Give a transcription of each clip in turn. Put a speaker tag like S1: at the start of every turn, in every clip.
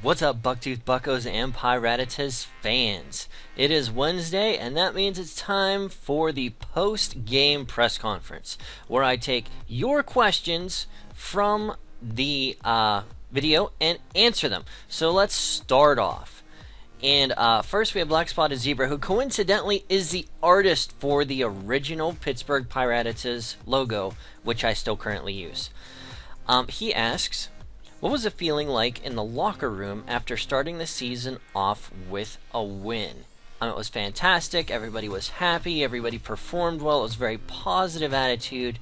S1: What's up, Bucktooth Buckos and Pirattata's fans? It is Wednesday, and that means it's time for the post-game press conference, where I take your questions from the video and answer them. So let's start off. And first we have Black Spotted Zebra, who coincidentally is the artist for the original Pittsburgh Pirattata's logo, which I still currently use. He asks, what was the feeling like in the locker room after starting the season off with a win? It was fantastic. Everybody was happy. Everybody performed well. It was a very positive attitude.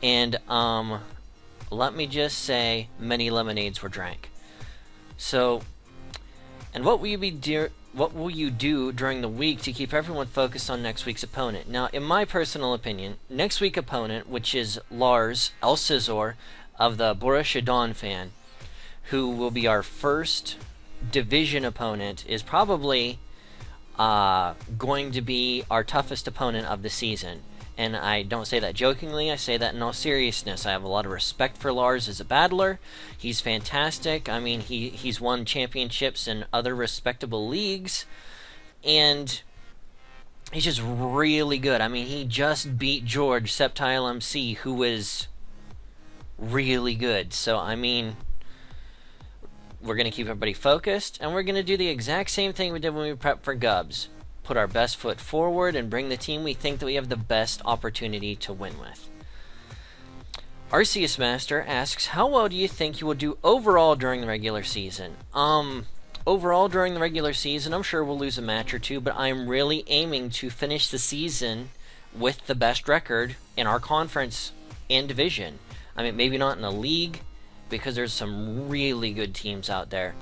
S1: And let me just say, many lemonades were drank. So, and what will you do during the week to keep everyone focused on next week's opponent? Now, in my personal opinion, next week's opponent, which is Lars El Scissor of the Borussia Dortmund, who will be our first division opponent, is probably going to be our toughest opponent of the season. And I don't say that jokingly, I say that in all seriousness. I have a lot of respect for Lars as a battler. He's fantastic. I mean, he's won championships in other respectable leagues. And he's just really good. I mean, he just beat George Septile MC, who is really good. So, I mean, we're going to keep everybody focused, and we're going to do the exact same thing we did when we prepped for Gubs. Put our best foot forward and bring the team we think that we have the best opportunity to win with. Arceus Master asks, how well do you think you will do overall during the regular season? Overall during the regular season, I'm sure we'll lose a match or two, but I'm really aiming to finish the season with the best record in our conference and division. I mean, maybe not in the league, because there's some really good teams out there.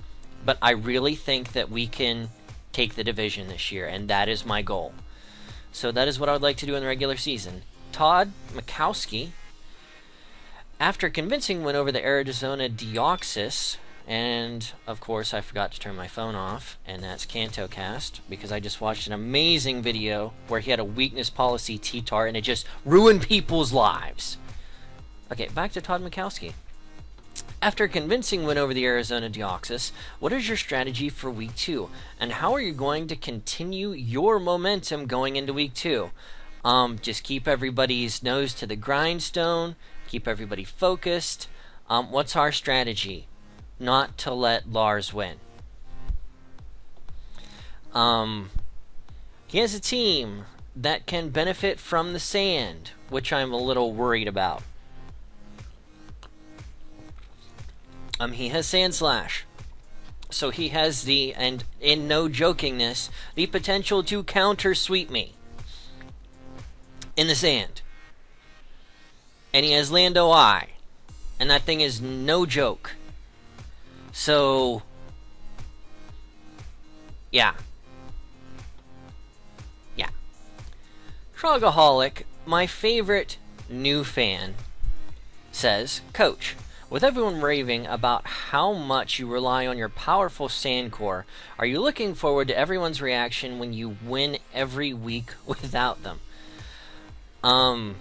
S1: But I really think that we can take the division this year, and that is my goal. So that is what I would like to do in the regular season. Todd Mikowski, after convincing win over the Arizona Deoxys, and of course I forgot to turn my phone off, and that's CantoCast, because I just watched an amazing video where he had a weakness policy T-tar, and it just ruined people's lives. Okay, back to Todd Mikowski. After a convincing win over the Arizona Deoxys, what is your strategy for Week 2? And how are you going to continue your momentum going into Week 2? Just keep everybody's nose to the grindstone, keep everybody focused. What's our strategy? Not to let Lars win. He has a team that can benefit from the sand, which I'm a little worried about. He has Sand Slash. So he has the, and in no jokingness, the potential to counter sweep me in the sand. And he has Lando Eye. And that thing is no joke. So, yeah. Yeah. Trogaholic, my favorite new fan, says, Coach, with everyone raving about how much you rely on your powerful sand core, are you looking forward to everyone's reaction when you win every week without them? I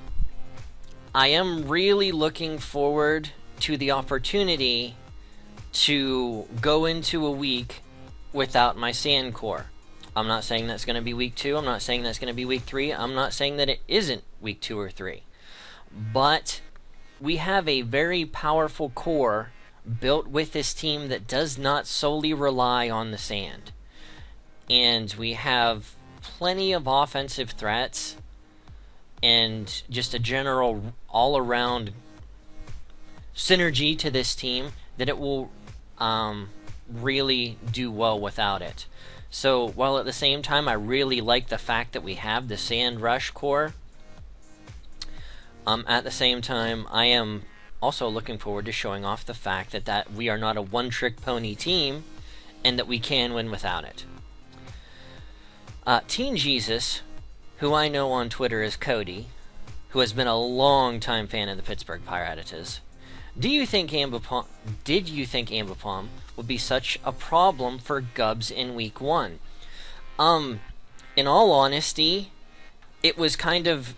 S1: am really looking forward to the opportunity to go into a week without my sand core. I'm not saying that's going to be week 2. I'm not saying that's going to be week 3. I'm not saying that it isn't week 2 or 3. But we have a very powerful core built with this team that does not solely rely on the sand. And we have plenty of offensive threats and just a general all-around synergy to this team that it will really do well without it. So while at the same time I really like the fact that we have the Sand Rush core, at the same time, I am also looking forward to showing off the fact that we are not a one-trick pony team and that we can win without it. Teen Jesus, who I know on Twitter as Cody, who has been a long-time fan of the Pittsburgh Pirattata's, did you think Ambipom would be such a problem for Gubs in Week 1? In all honesty, it was kind of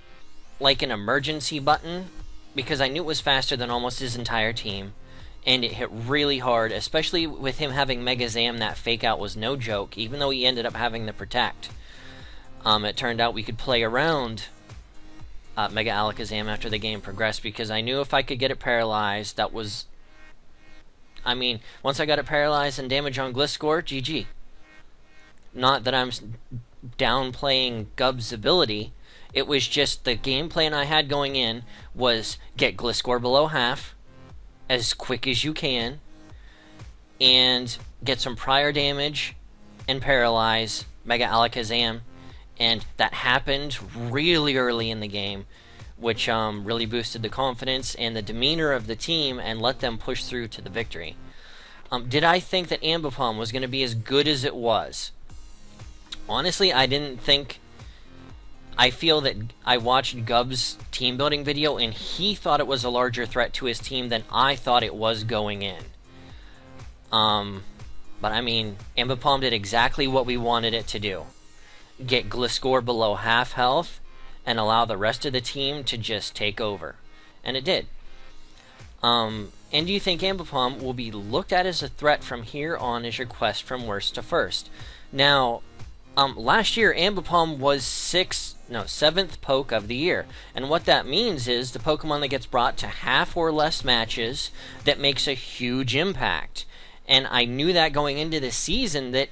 S1: like an emergency button, because I knew it was faster than almost his entire team. and it hit really hard, especially with him having Mega Zam. That fake out was no joke, even though he ended up having the protect. It turned out we could play around Mega Alakazam after the game progressed, because I knew if I could get it paralyzed, that was... I mean, once I got it paralyzed and damage on Gliscor, GG. Not that I'm downplaying Gub's ability, it was just the game plan I had going in was get Gliscor below half as quick as you can, and get some prior damage and paralyze Mega Alakazam. And that happened really early in the game, which really boosted the confidence and the demeanor of the team and let them push through to the victory. Did I think that Ambipom was going to be as good as it was? Honestly, I didn't think... I feel that I watched Gub's team building video and he thought it was a larger threat to his team than I thought it was going in. But I mean, Ambipom did exactly what we wanted it to do. Get Gliscor below half health and allow the rest of the team to just take over. And it did. And do you think Ambipom will be looked at as a threat from here on as your quest from worst to first? Now, last year Ambipom was 7th poke of the year. And what that means is the Pokemon that gets brought to half or less matches that makes a huge impact. And I knew that going into the season, that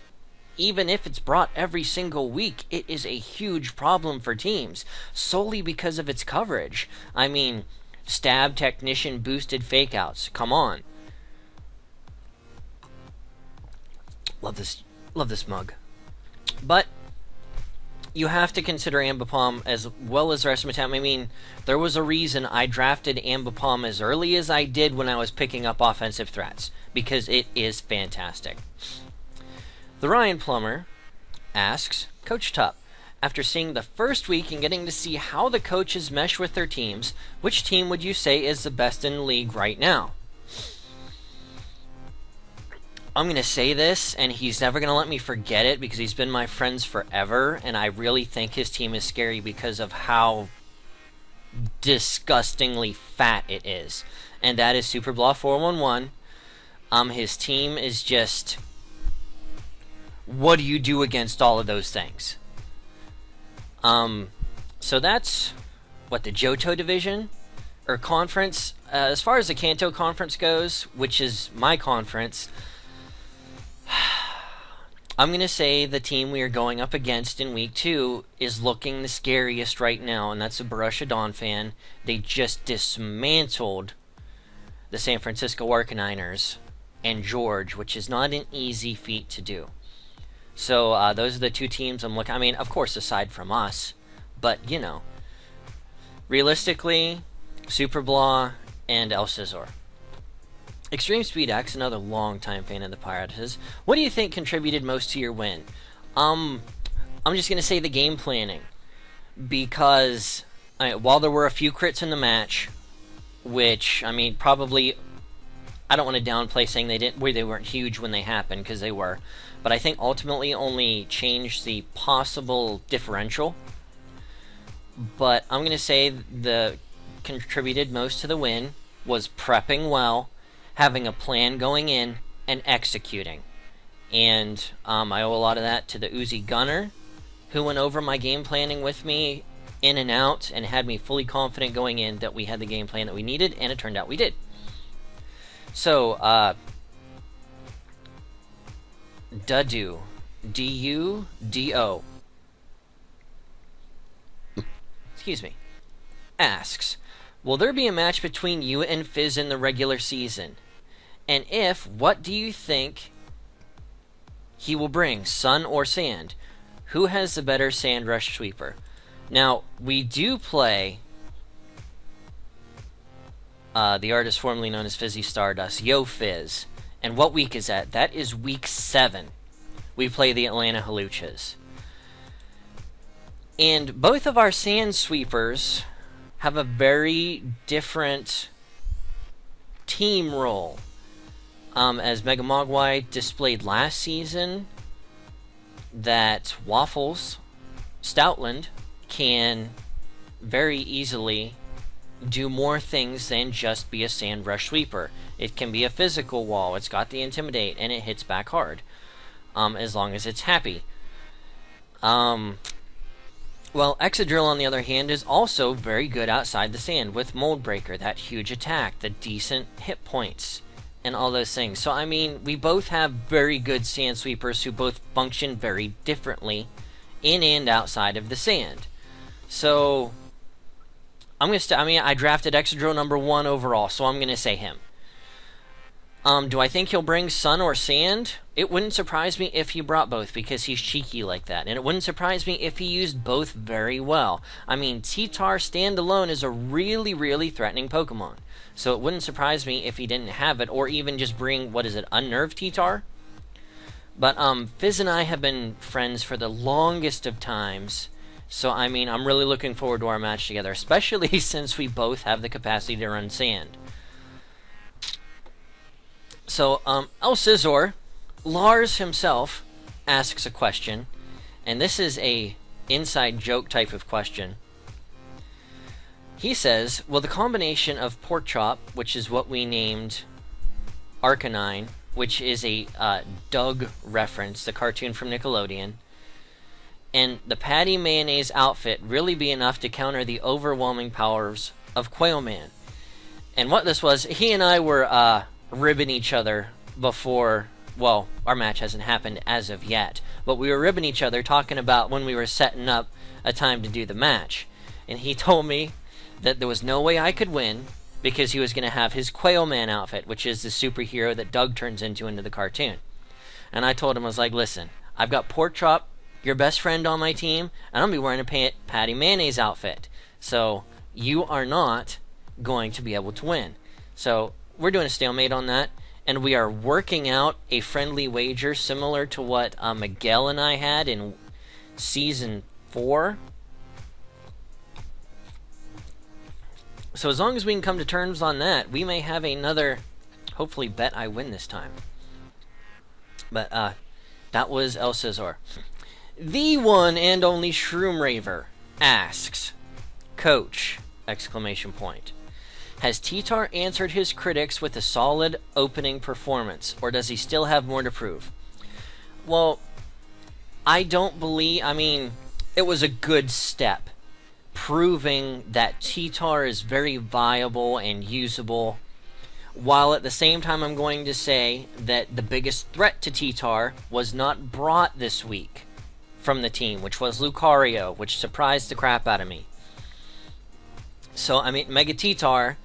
S1: even if it's brought every single week, it is a huge problem for teams, solely because of its coverage. I mean, Stab Technician boosted fake outs. Come on. Love this mug. But you have to consider Ambipom as well as the rest of my team. I mean, there was a reason I drafted Ambipom as early as I did when I was picking up offensive threats, because it is fantastic. The Ryan Plumber asks, Coach Tup, after seeing the first week and getting to see how the coaches mesh with their teams, which team would you say is the best in the league right now? I'm going to say this, and he's never going to let me forget it, because he's been my friend forever, and I really think his team is scary because of how disgustingly fat it is. And that is SuperBlaw411. His team is just... what do you do against all of those things? So that's what the Johto division or conference. As far as the Kanto conference goes, which is my conference, I'm gonna say the team we are going up against in week 2 is looking the scariest right now, and that's the Borussia Donphan. They just dismantled the San Francisco Arcaniners and George, which is not an easy feat to do. So those are the two teams I'm looking. I mean, of course, aside from us, but you know, realistically, Superblaw and El Scizor. Extreme Speed X, another long-time fan of the Pirattata. What do you think contributed most to your win? I'm just gonna say the game planning, because while there were a few crits in the match, which I mean, probably, I don't want to downplay saying they weren't huge when they happened, because they were. But I think ultimately only changed the possible differential. But I'm going to say the contributed most to the win was prepping well, having a plan going in, and executing. And I owe a lot of that to the Uzi Gunner, who went over my game planning with me in and out, and had me fully confident going in that we had the game plan that we needed, and it turned out we did. So, Dudo, D-U-D-O, excuse me, asks, will there be a match between you and Fizz in the regular season? And if, what do you think he will bring, Sun or Sand? Who has the better Sand Rush Sweeper? Now, we do play the artist formerly known as Fizzy Stardust, Yo Fizz. And what week is that? That is week 7. We play the Atlanta Haluchas. And both of our Sand Sweepers have a very different team role. As Mega Mogwai displayed last season, that Waffles Stoutland can very easily do more things than just be a Sand Rush Sweeper. It can be a physical wall. It's got the Intimidate, and it hits back hard, as long as it's happy. Well, Excadrill, on the other hand, is also very good outside the sand with Mold Breaker, that huge attack, the decent hit points, and all those things. So, I mean, we both have very good Sand Sweepers who both function very differently in and outside of the sand. So, I drafted Excadrill number 1 overall, so I'm going to say him. Do I think he'll bring Sun or Sand? It wouldn't surprise me if he brought both, because he's cheeky like that. And it wouldn't surprise me if he used both very well. I mean, T-Tar standalone is a really, really threatening Pokemon. So it wouldn't surprise me if he didn't have it, or even just bring, Unnerved T-Tar? But Fizz and I have been friends for the longest of times. So, I mean, I'm really looking forward to our match together, especially since we both have the capacity to run sand. So, El Scizor, Lars himself, asks a question, and this is a inside joke type of question. He says, will the combination of Pork Chop, which is what we named Arcanine, which is a Doug reference, the cartoon from Nickelodeon, and the Patty Mayonnaise outfit really be enough to counter the overwhelming powers of Quailman? And what this was, he and I were ribbing each other before, well, our match hasn't happened as of yet, but we were ribbing each other talking about when we were setting up a time to do the match. And he told me that there was no way I could win because he was going to have his Quailman outfit, which is the superhero that Doug turns into the cartoon. And I told him, I was like, listen, I've got Pork Chop, your best friend, on my team, and I'm going to be wearing a Patty Mayonnaise outfit. So you are not going to be able to win. So we're doing a stalemate on that, and we are working out a friendly wager similar to what Miguel and I had in Season 4. So as long as we can come to terms on that, we may have another, hopefully, bet I win this time. But that was El Scizor. The one and only Shroom Raver asks, Coach! Exclamation point. Has T-Tar answered his critics with a solid opening performance, or does he still have more to prove? Well, I don't believe, it was a good step, proving that T-Tar is very viable and usable, while at the same time I'm going to say that the biggest threat to T-Tar was not brought this week from the team, which was Lucario, which surprised the crap out of me. So, Mega T-Tar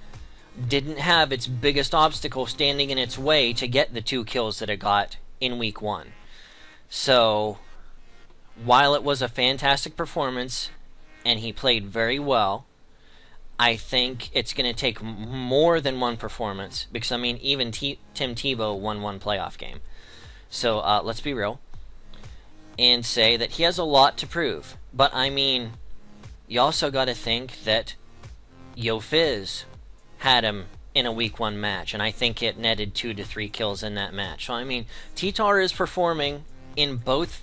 S1: didn't have its biggest obstacle standing in its way to get the 2 kills that it got in week 1. So, while it was a fantastic performance, and he played very well, I think it's going to take more than one performance, because, even Tim Tebow won one playoff game. So, let's be real, and say that he has a lot to prove. But, you also got to think that Yo Fizz had him in a week 1 match, and I think it netted 2 to 3 kills in that match. So, T-Tar is performing in both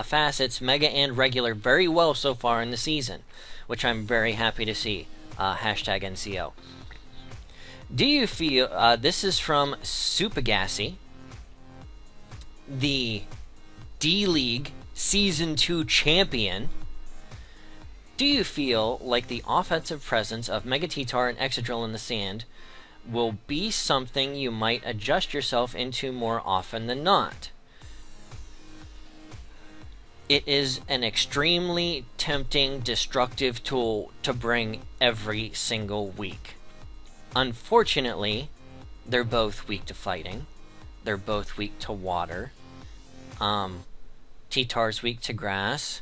S1: facets, Mega and regular, very well so far in the season, which I'm very happy to see. Hashtag NCO. Do you feel, this is from Supagassy, the D-League Season 2 champion. Do you feel like the offensive presence of Mega T-Tar and Excadrill in the sand will be something you might adjust yourself into more often than not? It is an extremely tempting, destructive tool to bring every single week. Unfortunately, they're both weak to fighting. They're both weak to water. T-Tar's weak to grass.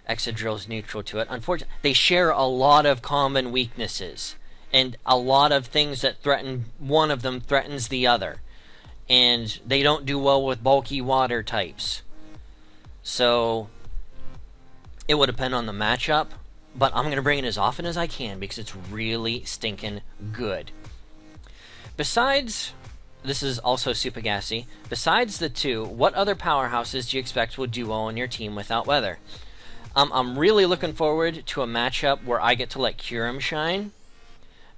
S1: Excadrill's neutral to it. Unfortunately, they share a lot of common weaknesses, and a lot of things that threaten one of them threatens the other. And they don't do well with bulky water types. So, it would depend on the matchup, but I'm going to bring it as often as I can because it's really stinking good. Besides, this is also Supagassy, besides the 2, what other powerhouses do you expect will do well on your team without weather? I'm really looking forward to a matchup where I get to let Kyurem shine,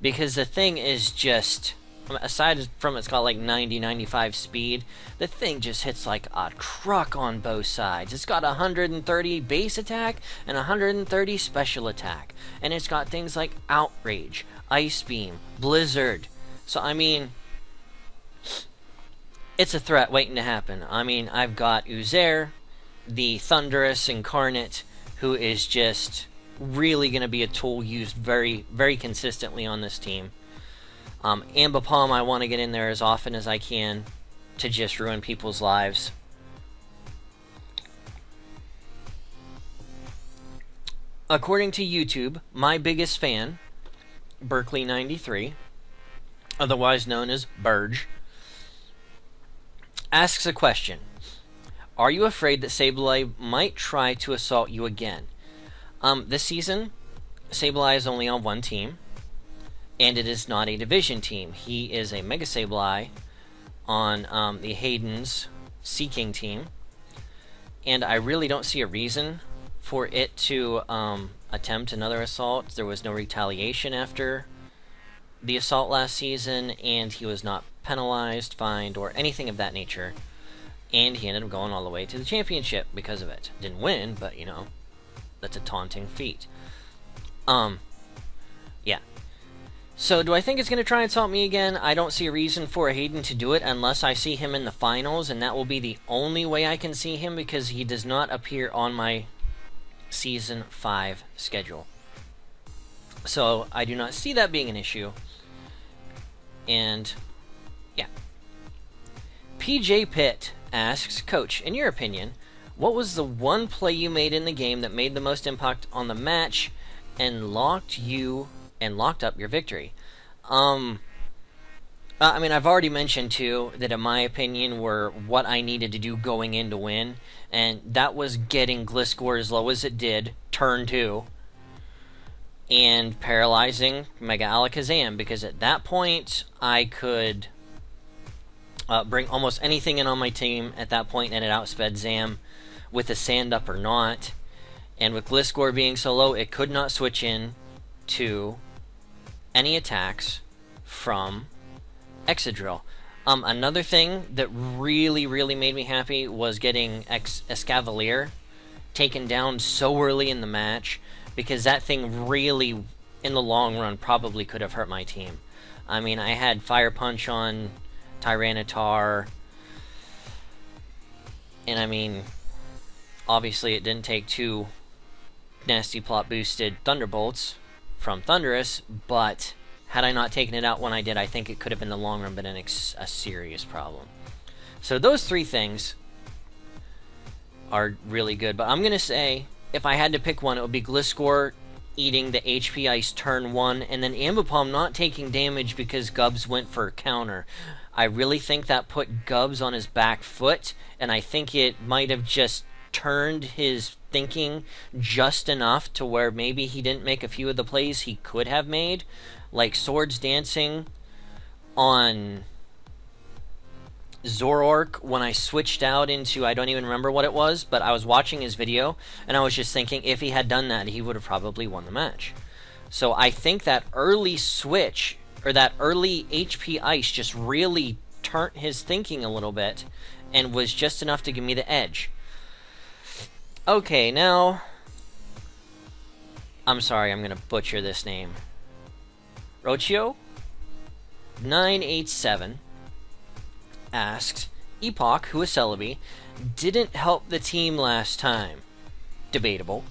S1: because the thing is just aside from it's got like 90, 95 speed, the thing just hits like a truck on both sides. It's got 130 base attack and 130 special attack. And it's got things like Outrage, Ice Beam, Blizzard. So, I mean, it's a threat waiting to happen. I mean, I've got Uzair, the Thunderous Incarnate, who is just really going to be a tool used very, very consistently on this team. Ambipom, I want to get in there as often as I can to just ruin people's lives. According to YouTube, my biggest fan, Berkeley93, otherwise known as Burge, asks a question. Are you afraid that Sableye might try to assault you again? This season, Sableye is only on one team, and it is not a division team. He is a Mega Sableye on the Hayden's Seeking team, and I really don't see a reason for it to attempt another assault. There was no retaliation after the assault last season, and he was not penalized, fined, or anything of that nature. And he ended up going all the way to the championship because of it. Didn't win, but, you know, that's a taunting feat. Yeah. So, do I think it's going to try and assault me again? I don't see a reason for Hayden to do it unless I see him in the finals, and that will be the only way I can see him because he does not appear on my Season 5 schedule. So, I do not see that being an issue. And, yeah. PJ Pitt asks, Coach, in your opinion, what was the one play you made in the game that made the most impact on the match and locked up your victory? I mean, I've already mentioned too that in my opinion were what I needed to do going in to win, and that was getting Gliscor as low as it did, turn 2, and paralyzing Mega Alakazam, because at that point I could bring almost anything in on my team at that point, and it outsped Zam with the sand up or not. And with Gliscor being so low, it could not switch in to any attacks from Excadrill. Another thing that really, really made me happy was getting Escavalier taken down so early in the match, because that thing really, in the long run, probably could have hurt my team. I mean, I had Fire Punch on Tyranitar, and I mean, obviously it didn't take 2 nasty plot boosted Thunderbolts from Thundurus, but had I not taken it out when I did, I think it could have in the long run been a serious problem. So those 3 things are really good, but I'm going to say, if I had to pick one, it would be Gliscor eating the HP Ice turn 1, and then Ambipom not taking damage because Gubbs went for a counter. I really think that put Gubbs on his back foot, and I think it might have just turned his thinking just enough to where maybe he didn't make a few of the plays he could have made, like Swords Dancing on Zoroark when I switched out into, I don't even remember what it was, but I was watching his video, and I was just thinking if he had done that, he would have probably won the match. So I think that early switch, or that early HP Ice, just really turned his thinking a little bit, and was just enough to give me the edge. Okay, now, I'm sorry, I'm going to butcher this name. Rochio987 asks, Epoch, who is Celebi, didn't help the team last time. Debatable.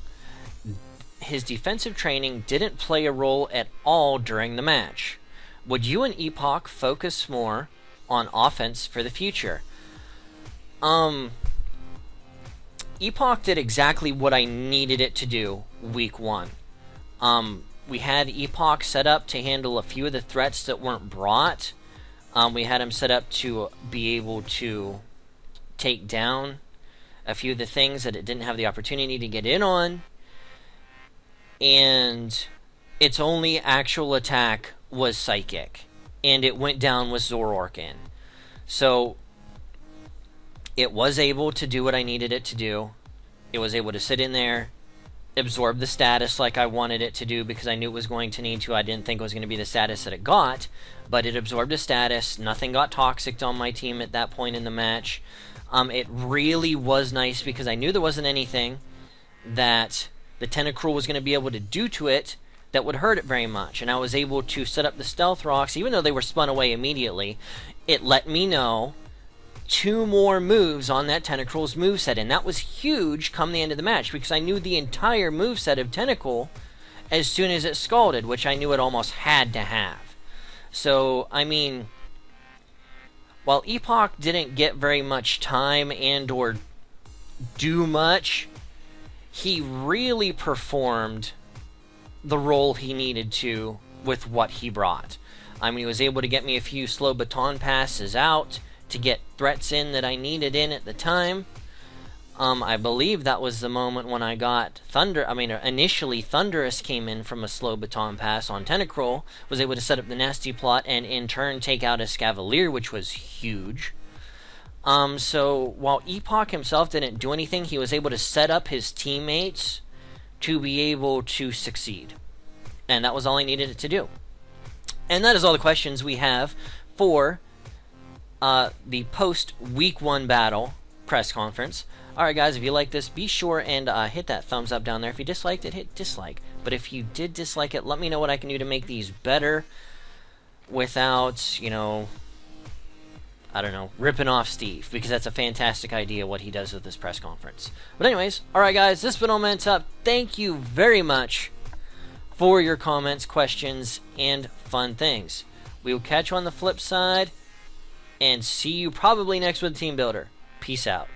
S1: His defensive training didn't play a role at all during the match. Would you and Epoch focus more on offense for the future? Epoch did exactly what I needed it to do week 1. We had Epoch set up to handle a few of the threats that weren't brought. We had him set up to be able to take down a few of the things that it didn't have the opportunity to get in on. And its only actual attack was Psychic. And it went down with Zoroark in. So it was able to do what I needed it to do. It was able to sit in there absorbed the status like I wanted it to do because I knew it was going to need to. I didn't think it was going to be the status that it got, but it absorbed the status. Nothing got toxic on my team at that point in the match. It really was nice because I knew there wasn't anything that the Tentacruel was going to be able to do to it that would hurt it very much, and I was able to set up the Stealth Rocks. Even though they were spun away immediately, it let me know 2 more moves on that Tentacruel's moveset, and that was huge come the end of the match because I knew the entire moveset of Tentacle as soon as it scalded, which I knew it almost had to have. So, I mean, while Epoch didn't get very much time and or do much, he really performed the role he needed to with what he brought. I mean, he was able to get me a few slow baton passes out to get threats in that I needed in at the time. I believe that was the moment when I got initially Thunderous came in from a slow baton pass on Tentacruel, was able to set up the nasty plot and in turn take out a Scavalier, which was huge. So while Epoch himself didn't do anything, he was able to set up his teammates to be able to succeed. And that was all he needed it to do. And that is all the questions we have for the post-Week 1 battle press conference. Alright guys, if you like this, be sure and hit that thumbs up down there. If you disliked it, hit dislike. But if you did dislike it, let me know what I can do to make these better without, you know, I don't know, ripping off Steve, because that's a fantastic idea what he does with this press conference. But anyways, alright guys, this has been Oldmantup. Thank you very much for your comments, questions, and fun things. We will catch you on the flip side, and see you probably next with Team Builder. Peace out.